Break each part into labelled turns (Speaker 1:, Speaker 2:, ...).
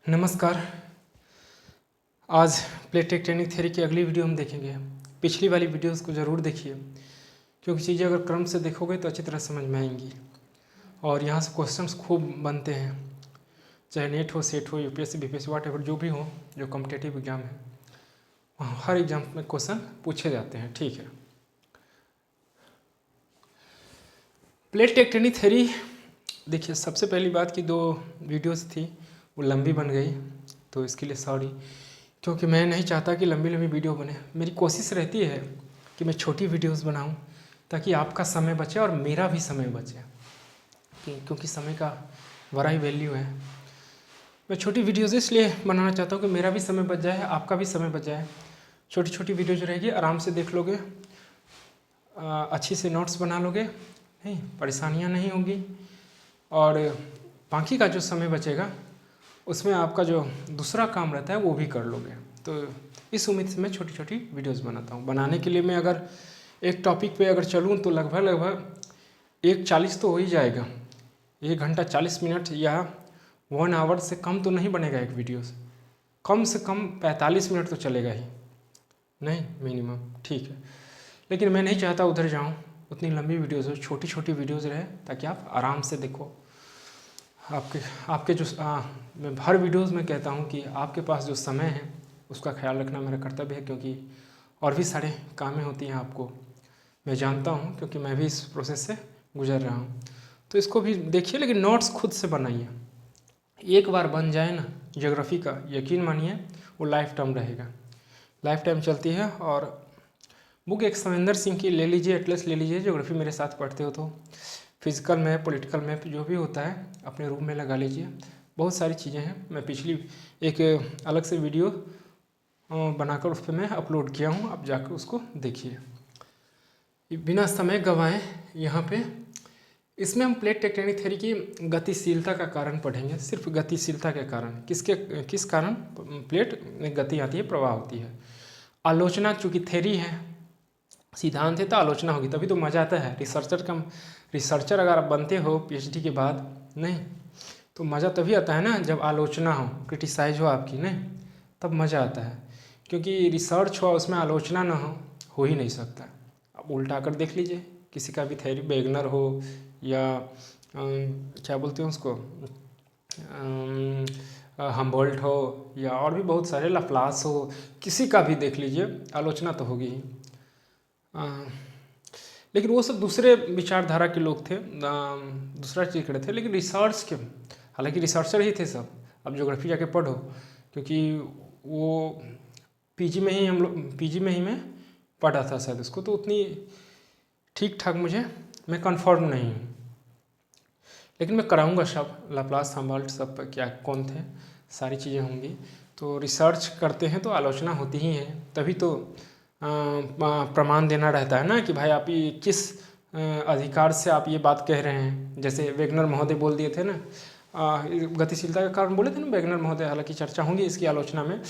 Speaker 1: नमस्कार। आज plate tectonic theory की अगली वीडियो हम देखेंगे। पिछली वाली वीडियोस को ज़रूर देखिए, क्योंकि चीज़ें अगर क्रम से देखोगे तो अच्छी तरह समझ में आएंगी। और यहाँ से क्वेश्चंस खूब बनते हैं, चाहे नेट हो, सेट हो, यूपीएससी, बीपीएससी, व्हाटएवर जो भी हो, जो कॉम्पिटेटिव एग्जाम है, हर एग्जाम में क्वेश्चन पूछे जाते हैं। ठीक है, प्लेट टेक्टोनिक थ्योरी देखिए, सबसे पहली बात की 2 वीडियोस थी वो लंबी बन गई, तो इसके लिए सॉरी, क्योंकि मैं नहीं चाहता कि लंबी लंबी वीडियो बने। मेरी कोशिश रहती है कि मैं छोटी वीडियोस बनाऊं, ताकि आपका समय बचे और मेरा भी समय बचे, क्योंकि समय का बड़ा ही वैल्यू है। मैं छोटी वीडियोस इसलिए बनाना चाहता हूं कि मेरा भी समय बच जाए, आपका भी समय बच जाए। छोटी छोटी वीडियो जो रहेगी आराम से देख लोगे, अच्छी से नोट्स बना लोगे, नहीं परेशानियाँ नहीं होगी, और बाकी का जो समय बचेगा उसमें आपका जो दूसरा काम रहता है वो भी कर लोगे। तो इस उम्मीद से मैं छोटी छोटी वीडियोस बनाता हूँ। बनाने के लिए मैं अगर एक टॉपिक पे अगर चलूँ तो लगभग 1:40 तो हो ही जाएगा। 1 घंटा 40 मिनट या 1 आवर से कम तो नहीं बनेगा एक वीडियो से कम 45 मिनट तो चलेगा ही नहीं मिनिमम। ठीक है, लेकिन मैं नहीं चाहता उधर जाऊँ, उतनी लंबी वीडियोज़ हो, छोटी छोटी वीडियोज़ रहे ताकि आप आराम से देखो। आपके जो मैं हर वीडियोस में कहता हूँ कि आपके पास जो समय है उसका ख्याल रखना मेरा कर्तव्य है, क्योंकि और भी सारे कामें होती हैं आपको, मैं जानता हूँ, क्योंकि मैं भी इस प्रोसेस से गुजर रहा हूँ। तो इसको भी देखिए, लेकिन नोट्स खुद से बनाइए। एक बार बन जाए ना ज्योग्राफी का, यकीन मानिए वो लाइफ टाइम रहेगा, लाइफ टाइम चलती है। और बुक एक सविंदर सिंह की ले लीजिए, एटलस ले लीजिए, ज्योग्राफी मेरे साथ पढ़ते हो तो। फिजिकल मैप, पॉलिटिकल मैप जो भी होता है अपने रूम में लगा लीजिए। बहुत सारी चीज़ें हैं, मैं पिछली एक अलग से वीडियो बनाकर उस पर मैं अपलोड किया हूँ, आप जाकर उसको देखिए। बिना समय गंवाए यहाँ पे इसमें हम प्लेट टेक्टोनिक थ्योरी की गतिशीलता का कारण पढ़ेंगे। सिर्फ गतिशीलता के कारण, किस कारण प्लेट में गति आती है, प्रवाह होती है। आलोचना चूँकि थ्योरी है, सिद्धांत है, तो आलोचना होगी, तभी तो मज़ा आता है। रिसर्चर अगर आप बनते हो पीएचडी के बाद, नहीं तो मज़ा तभी आता है ना जब आलोचना हो, क्रिटिसाइज हो आपकी, नहीं तब मज़ा आता है। क्योंकि रिसर्च हो उसमें आलोचना ना हो ही नहीं सकता। आप उल्टा कर देख लीजिए, किसी का भी थ्योरी, वेगनर हो या क्या बोलते हैं उसको, हम्बोल्ट हो, या और भी बहुत सारे, लप्लास हो, किसी का भी देख लीजिए, आलोचना तो होगी ही। लेकिन वो सब दूसरे विचारधारा के लोग थे, दूसरा चीज़ करे थे, लेकिन रिसर्च के, हालांकि रिसर्चर ही थे सब। अब ज्योग्राफी जाके पढ़ो, क्योंकि वो पीजी में ही हम लोग, पीजी में ही मैं पढ़ा था शायद उसको, तो उतनी ठीक ठाक मैं कंफर्म नहीं हूँ, लेकिन मैं कराऊंगा सब, लाप्लास, हम्बोल्ट सब क्या कौन थे, सारी चीज़ें होंगी। तो रिसर्च करते हैं तो आलोचना होती ही है, तभी तो प्रमाण देना रहता है ना कि भाई आप ये किस अधिकार से आप ये बात कह रहे हैं। जैसे वेगनर महोदय बोल दिए थे ना, गतिशीलता का कारण बोले थे ना वेगनर महोदय, हालांकि चर्चा होंगी इसकी आलोचना में,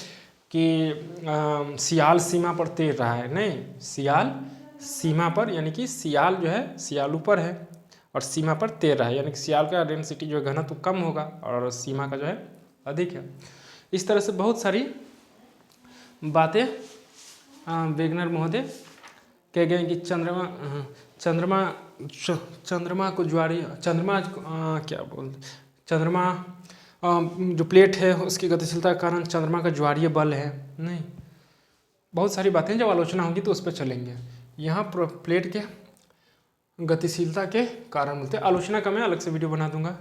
Speaker 1: कि सियाल सीमा पर तैर रहा है। नहीं, सियाल सीमा पर, यानी कि सियाल जो है सियालू पर है और सीमा पर तैर रहा है, यानी कि सियाल का डेंसिटी जो है घनत्व कम होगा और सीमा का जो है अधिक है। इस तरह से बहुत सारी बातें वेगनर महोदय कह गए कि चंद्रमा को ज्वारीय, चंद्रमा जो प्लेट है उसकी गतिशीलता के कारण चंद्रमा का ज्वारीय बल है। नहीं, बहुत सारी बातें जब आलोचना होगी तो उस पर चलेंगे। यहाँ प्लेट के गतिशीलता के कारण बोलते हैं, आलोचना का मैं अलग से वीडियो बना दूंगा।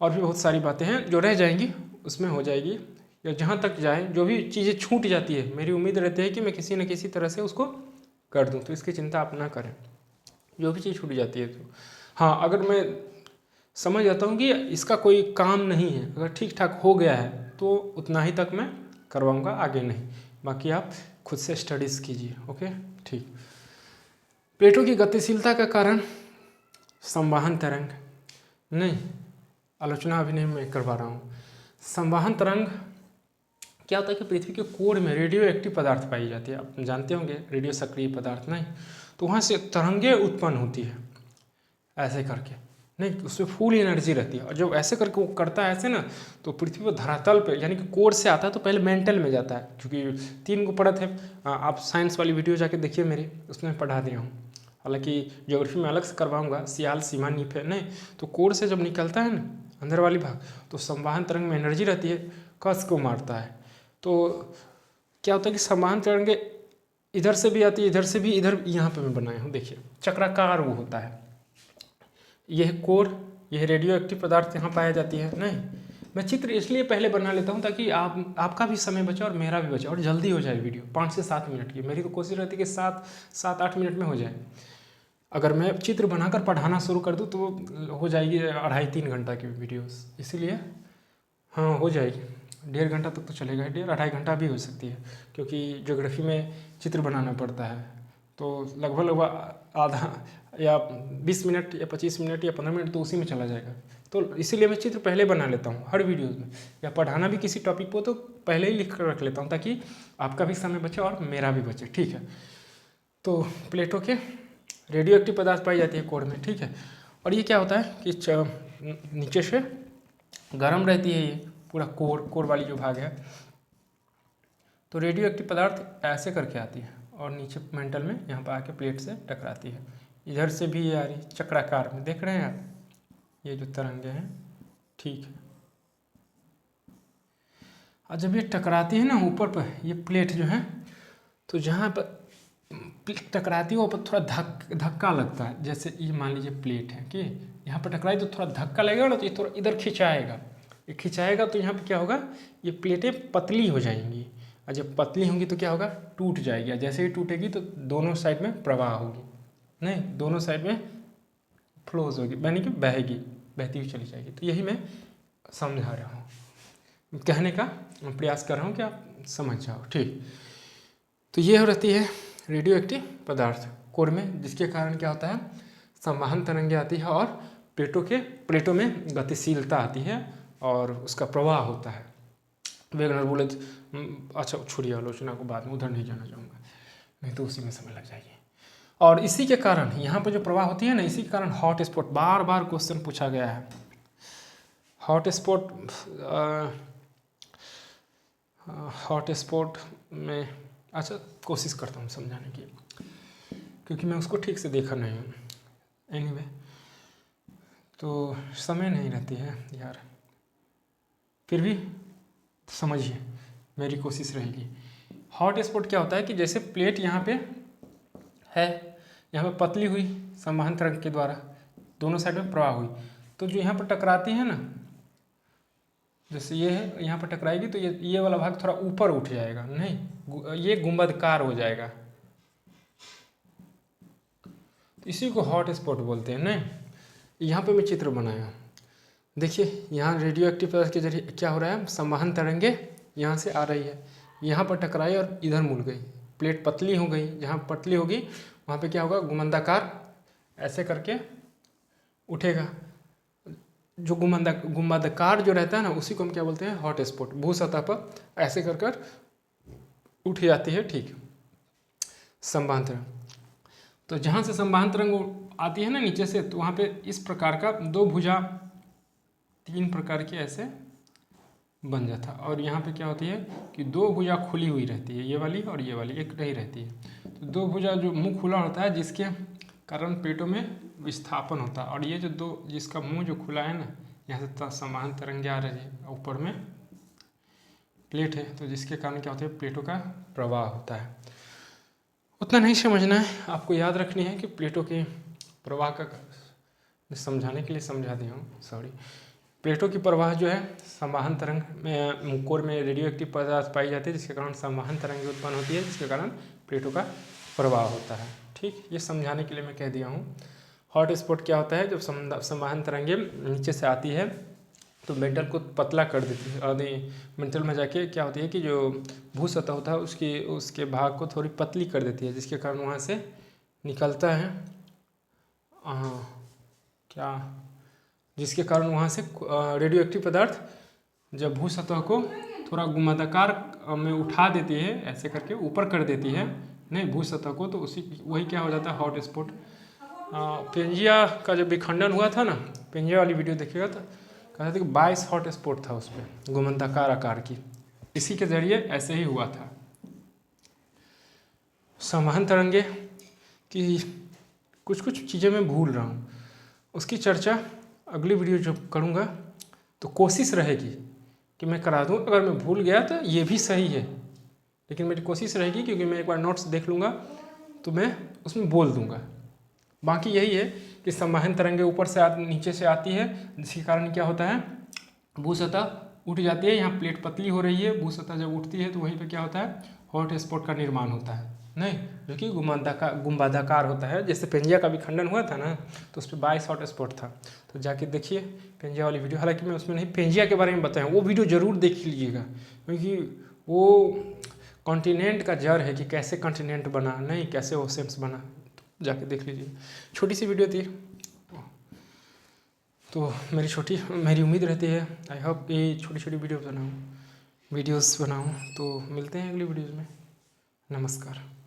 Speaker 1: और भी बहुत सारी बातें हैं जो रह जाएंगी उसमें हो जाएगी, या जहाँ तक जाए, जो भी चीज़ें छूट जाती है, मेरी उम्मीद रहती है कि मैं किसी न किसी तरह से उसको कर दूँ, तो इसकी चिंता आप ना करें। जो भी चीज़ छूट जाती है तो हाँ, अगर मैं समझ जाता हूँ कि इसका कोई काम नहीं है, अगर ठीक ठाक हो गया है तो उतना ही तक मैं करवाऊँगा, आगे नहीं। बाकी आप खुद से स्टडीज़ कीजिए। ओके, ठीक। प्लेटों की गतिशीलता का कारण संवहन तरंग, नहीं आलोचना अभी नहीं मैं करवा रहा हूँ। संवहन तरंग क्या होता है कि पृथ्वी के कोर में रेडियो एक्टिव पदार्थ पाई जाती है, आप जानते होंगे, रेडियो सक्रिय पदार्थ, नहीं तो वहाँ से तरंगें उत्पन्न होती है ऐसे करके, नहीं, उसमें फुल एनर्जी रहती है। और जब ऐसे करके वो करता है ऐसे ना, तो पृथ्वी पर धरातल पे यानी कि कोर से आता है तो पहले मेंटल में जाता है, क्योंकि 3 को परत है। आप साइंस वाली वीडियो जाके देखिए मेरी, उसमें पढ़ा दिया हूँ। हालांकि ज्योग्राफी में अलग से करवाऊंगा, सियाल सीमा नीफ है नहीं। तो कोर से जब निकलता है ना अंदर वाली भाग, तो संवहन तरंग में एनर्जी रहती है, कस को मारता है। तो क्या होता है कि संवहन तरंग इधर से भी आती है, इधर से भी, इधर यहाँ पे मैं बनाया हूँ देखिए, चक्राकार वो होता है। यह कोर, यह रेडियो एक्टिव पदार्थ यहाँ पाया जाती है। नहीं, मैं चित्र इसलिए पहले बना लेता हूँ ताकि आपका भी समय बचे और मेरा भी बचे और जल्दी हो जाए वीडियो। 5 से 7 मिनट की मेरी तो कोशिश रहती है कि 7-8 मिनट में हो जाए। अगर मैं चित्र बनाकर पढ़ाना शुरू कर दूँ तो हो जाएगी 2.5-3 घंटा की वीडियो, इसीलिए हाँ हो जाएगी। 1.5 घंटा तक तो चलेगा, 1.5-2.5 घंटा भी हो सकती है, क्योंकि ज्योग्राफी में चित्र बनाना पड़ता है। तो लगभग आधा या 20 मिनट या 25 मिनट या 15 मिनट तो उसी में चला जाएगा। तो इसीलिए मैं चित्र पहले बना लेता हूँ हर वीडियोज़ में, या पढ़ाना भी किसी टॉपिक को तो पहले ही लिख कर रख लेता हूँ ताकि आपका भी समय बचे और मेरा भी बचे। ठीक है, तो प्लेटों के रेडियो एक्टिव पदार्थ पाई जाती है कोर में। ठीक है, और ये क्या होता है कि नीचे से गर्म रहती है, ये पूरा कोर वाली जो भाग है। तो रेडियो एक्टिव पदार्थ ऐसे करके आती है और नीचे मेंटल में यहाँ पर आके प्लेट से टकराती है। इधर से भी ये आ रही चक्राकार में, देख रहे हैं आप ये जो तरंगे हैं। ठीक है, और जब ये टकराती है ना ऊपर पर, ये प्लेट जो है, तो जहाँ पर टकराती है ऊपर थोड़ा धक्का लगता है। जैसे ये मान लीजिए प्लेट है कि यहाँ पर टकराई तो थोड़ा धक्का लगेगा ना, तो ये थोड़ा इधर खिंचाएगा। ये खिंचाएगा तो यहाँ पे क्या होगा, ये प्लेटें पतली हो जाएंगी, और जब पतली होंगी तो क्या होगा, टूट जाएगी। जैसे ही टूटेगी तो दोनों साइड में प्रवाह होगी, नहीं दोनों साइड में फ्लोज होगी, यानी कि बहेगी, बहती हुई चली जाएगी। तो यही मैं समझा रहा हूँ, कहने का प्रयास कर रहा हूँ कि आप समझ जाओ। ठीक, तो ये रहती है रेडियो एक्टिव पदार्थ कोर में, जिसके कारण क्या होता है, संवहन तरंगे आती है और प्लेटों में गतिशीलता आती है और उसका प्रवाह होता है। वेगनर बोले अच्छा छोड़िए आलोचना को, बाद में उधर नहीं जाना चाहूँगा, नहीं तो उसी में समय लग जाएगी। और इसी के कारण यहाँ पर जो प्रवाह होती है ना, इसी के कारण हॉट स्पॉट, बार बार क्वेश्चन पूछा गया है। हॉट स्पॉट में अच्छा कोशिश करता हूँ समझाने की, क्योंकि मैं उसको ठीक से देखा नहीं हूँ। एनीवे, तो समय नहीं रहती है यार, फिर भी समझिए, मेरी कोशिश रहेगी। हॉट स्पॉट क्या होता है कि जैसे प्लेट यहाँ पे है, यहाँ पे पतली हुई संवहन तरंग के द्वारा दोनों साइड में प्रवाह हुई, तो जो यहाँ पर टकराती है ना, जैसे ये है यहाँ पर टकराएगी तो ये वाला भाग थोड़ा ऊपर उठ जाएगा, नहीं ये गुंबदकार हो जाएगा, तो इसी को हॉट स्पॉट बोलते हैं। नहीं, यहाँ पे मैं चित्र बनाया, देखिए यहाँ रेडियो एक्टिव पदार्थ के जरिए क्या हो रहा है, संवहन तरंगे यहाँ से आ रही है, यहाँ पर टकराई और इधर मुड़ गई, प्लेट पतली हो गई, जहाँ पतली होगी वहाँ पे क्या होगा, गुंबदाकार ऐसे करके उठेगा। जो गुंबदाकार जो रहता है ना, उसी को हम क्या बोलते हैं, हॉट स्पॉट। भू सतह पर ऐसे कर उठ जाती है। ठीक, संवहन तरंग, तो जहाँ से संवहन तरंग आती है ना नीचे से, तो वहाँ पे इस प्रकार का 2 भुजा 3 प्रकार के ऐसे बन जाता, और यहाँ पे क्या होती है कि 2 भुजा खुली हुई रहती है, ये वाली और ये वाली एक नहीं रहती है। तो 2 भुजा जो मुंह खुला होता है, जिसके कारण पेटों में विस्थापन होता है, और ये जो 2 जिसका मुंह जो खुला है ना, यहाँ से संवहन तरंगे आ रही है, ऊपर में प्लेट है, तो जिसके कारण क्या होता है, प्लेटों का प्रवाह होता है। उतना नहीं समझना है, आपको याद रखनी है कि प्लेटों के प्रवाह का समझाने के लिए समझा दिया हूँ, सॉरी। प्लेटों की प्रवाह जो है, संवहन तरंग में कोर में रेडियो एक्टिव पदार्थ पाई जाती है, जिसके कारण संवहन तरंग उत्पन्न होती है, जिसके कारण प्लेटों का प्रवाह होता है। ठीक, ये समझाने के लिए मैं कह दिया हूँ। हॉट स्पॉट क्या होता है, जब संवहन तरंगे नीचे से आती है तो मेंटल को पतला कर देती है, और मेंटल में जाके क्या होती है कि जो भू सतह होता है उसके भाग को थोड़ी पतली कर देती है, जिसके कारण वहाँ से निकलता है जिसके कारण वहाँ से रेडियो एक्टिव पदार्थ जब भू सतह को थोड़ा गुंबदाकार में उठा देती है, ऐसे करके ऊपर कर देती है, नहीं भू सतह को, तो वही क्या हो जाता है, हॉट स्पॉट पेंजिया का जब विखंडन हुआ था ना, पेंजिया वाली वीडियो देखिएगा तो कहा था कि 22 हॉट स्पॉट था उस पर, गोमंताकार आकार की, इसी के ज़रिए ऐसे ही हुआ था। संवहन तरंगे की कुछ कुछ चीज़ें मैं भूल रहा हूँ, उसकी चर्चा अगली वीडियो जब करूँगा तो कोशिश रहेगी कि मैं करा दूँ। अगर मैं भूल गया तो ये भी सही है, लेकिन मेरी कोशिश रहेगी, क्योंकि मैं एक बार नोट्स देख लूँगा तो मैं उसमें बोल दूँगा। बाकी यही है कि संवहन तरंगे ऊपर से नीचे से आती है, जिसके कारण क्या होता है, भू सतह उठ जाती है। यहाँ प्लेट पतली हो रही है, भू सतह जब उठती है तो वहीं पे क्या होता है, हॉट स्पॉट का निर्माण होता है, नहीं जो कि गुंबदाकार होता है। जैसे पेंजिया का विखंडन हुआ था ना, तो उस पर 22 हॉट स्पॉट था। तो जाके देखिए पेंजिया वाली वीडियो, हालांकि मैं उसमें नहीं पेंजिया के बारे में बताया, वो वीडियो ज़रूर देख लीजिएगा, क्योंकि वो कॉन्टिनेंट का जड़ है कि कैसे कॉन्टिनेंट बना, नहीं कैसे ओशंस बना, तो जाके देख लीजिए। छोटी सी वीडियो थी, तो मेरी उम्मीद रहती है, आई होप ये छोटी छोटी वीडियोस बनाऊँ, तो मिलते हैं अगली वीडियोज़ में। नमस्कार।